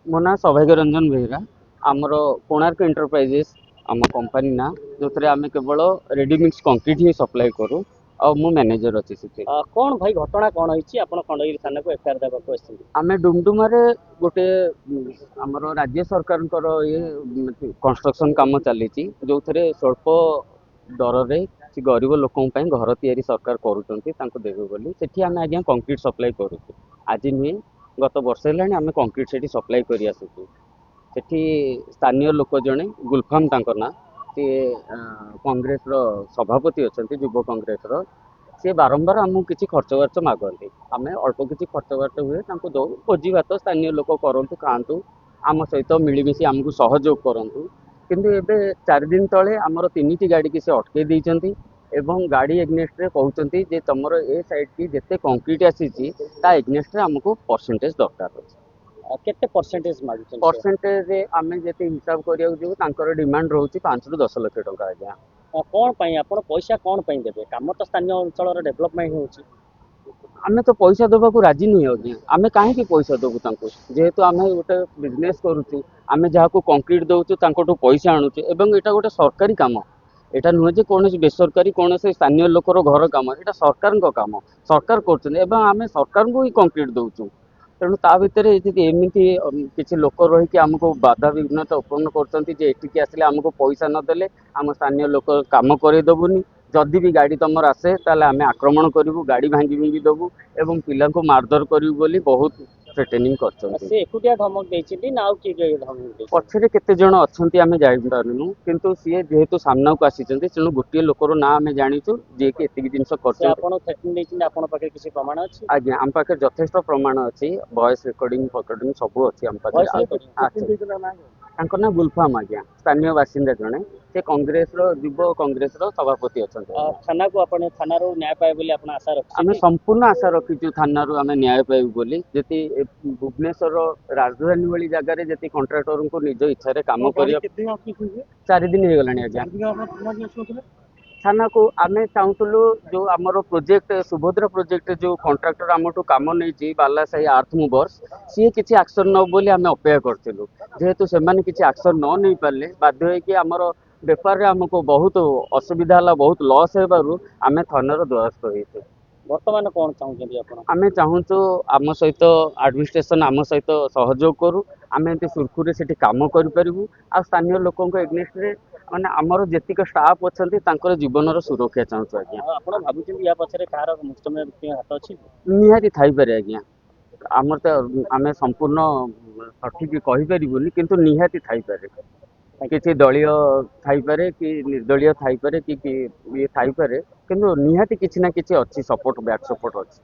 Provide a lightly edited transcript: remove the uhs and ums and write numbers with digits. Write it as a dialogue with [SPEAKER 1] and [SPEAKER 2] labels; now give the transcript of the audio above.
[SPEAKER 1] मो ना सौभाग्य रंजन बेहरा आमर कोणार्क एंटरप्राइजेस आम कंपनी ना जो आम केवल रेडीमिक्स कंक्रीट ही सप्लाई करूँ और मु मैनेजर अच्छी से
[SPEAKER 2] कौन भाई घटना कौन होती आप खंडगिरी थाना को एफआईआर देवाक
[SPEAKER 1] आम डुमडुमारे गोटे आमर राज्य सरकार ये कंस्ट्रक्शन काम चली जो स्वल्प दर रे गरीब लोक घर तैयारी सरकार करुँचे बोली सेठी आम आज्ञा कंक्रीट सप्लाई करूँ आज नुहे गत वर्ष है आम कंक्रीट से सप्लाई कर आसुचु सेठी स्थानीय लोक जड़े गुलफाम तांकर ना सी कांग्रेस सभापति अच्छा युव कांग्रेस सी बारंबार आमको किसी खर्च बार्च मागती आम अल्प किसी खर्च बार्च हुए दौ भोजी भात स्थानीय लोक करूँ खातु आम सहित मिलमिशी आमको सहयोग करूँ किंतु एबे 4 दिन तले आमर 3टी गाड़ी की से अटके देइचंती एवं गाड़ी एग्नेस्ट रे कहउचंती जे तमरो ए साइड की जेते कंक्रीट आसीची ता एग्नेस्ट रे हमको परसेंटेज दरकार अछि
[SPEAKER 2] केते परसेंटेज मागुछन
[SPEAKER 1] परसेंटेज आमे जेते हिसाब करिया जो तांकर डिमांड रहउची 5 रु 10 लाख टका आज्ञा
[SPEAKER 2] कौन पाई आपण पैसा कौन पाई देबे काम तो स्थानीय अंचल रो डेवलपमेंट होउची
[SPEAKER 1] आमे तो पैसा देबा को राजी नहीं आज्ञा आमे काहे की पैसा देबु तांको जेहेतु आमे गोटे बिजनेस करूछु आमे जहा को कंक्रीट दउछु तांकोटो पैसा आणुछु एवं एटा गोटे सरकारी काम एटा नुहे जे कौन बेसरकारी कौन स्थानीय लोकर घर काम एटा सरकार काम सरकार कर आम सरकार को ही कंक्रीट दउछु तेणु ता भितर एमती किसी लोक रही आमको बाधा विघ्नता उत्पन्न करके आसिले आमको पैसा नदेले आम स्थानीय लोक काम करदेबुनि जदि भी गाड़ी तुम आसे ताले आम आक्रमण करूँ गाड़ी भांगी भूंगी देवु एवं पिला को मारधर करूँ बोली बहुत थ्रेटेनिंग पछरे केते जण अछंती आमे जानि पारुनु किंतु सी जेहेतु सामना को आसी तेणु गोटे लोकर ना आमे जानिचु जे कि एतिक जिंस
[SPEAKER 2] किसी प्रमाण अछि
[SPEAKER 1] आज्ञा आम पाखे यथेष्ट प्रमाण अच्छी वॉइस रिकॉर्डिंग फॉरवर्डिंग सब अच्छी आम पाखे ना गुलफाम आज्ञा स्थानीय बासिंदा जड़े से कांग्रेस युव कांग्रेस सभापति अच्छा
[SPEAKER 2] थाना को आपण थाना रो न्याय पाए बोली आपण आशा रखछि
[SPEAKER 1] आमे संपूर्ण आशा रखिछु थाना रो आमे न्याय पाइबु बोली जति भुवनेश्वर राजधानी वाली जगह रे जति कॉन्ट्रैक्टर को निज इच्छा रे काम करिया 4 दिन हो गलानी आज्ञा थाना को आमे चाहूलु जो आमर प्रोजेक्ट सुभद्रा प्रोजेक्ट जो कॉन्ट्रैक्टर आमठू काम नहीं बाला साही आर्थ मूवर्स सी किसी एक्शन न बोली आमे अपेक्षा करथिलु जेहेतु से माने किसी एक्शन न नहीं पारे बाध्य होई कि आमर बेपार रे हमको बहुत असुविधा हला बहुत लॉस हेबारु आमे थानार द्वारस्थ होइछु
[SPEAKER 2] वर्तमान कौन चाहूँ
[SPEAKER 1] आमे चाहूँ आम सहित एडमिनिस्ट्रेशन आम सहित सहयोग करू आम एमती सुरखुरे से काम करूँ आ स्थानीय लोकों एग्नेस्ट रे माने आमर जेतिक स्टाफ अच्छा जीवन सुरक्षा चाहूँ आज्ञा
[SPEAKER 2] आपण भाबुछन या पछरे कार मुख्यमय व्यक्ति हाथ अछि
[SPEAKER 1] निहाती थाई पारे आज्ञा आमर तो आमे संपूर्ण सठिक कहि परिबुनी किंतु निहाती थाई पारे किसी दलीय थाई पारे कि निर्दलीय थाई पारे कि ये थाई पारे किंतु निहाती किछि ना किछि अछि सपोर्ट बैक सपोर्ट अछि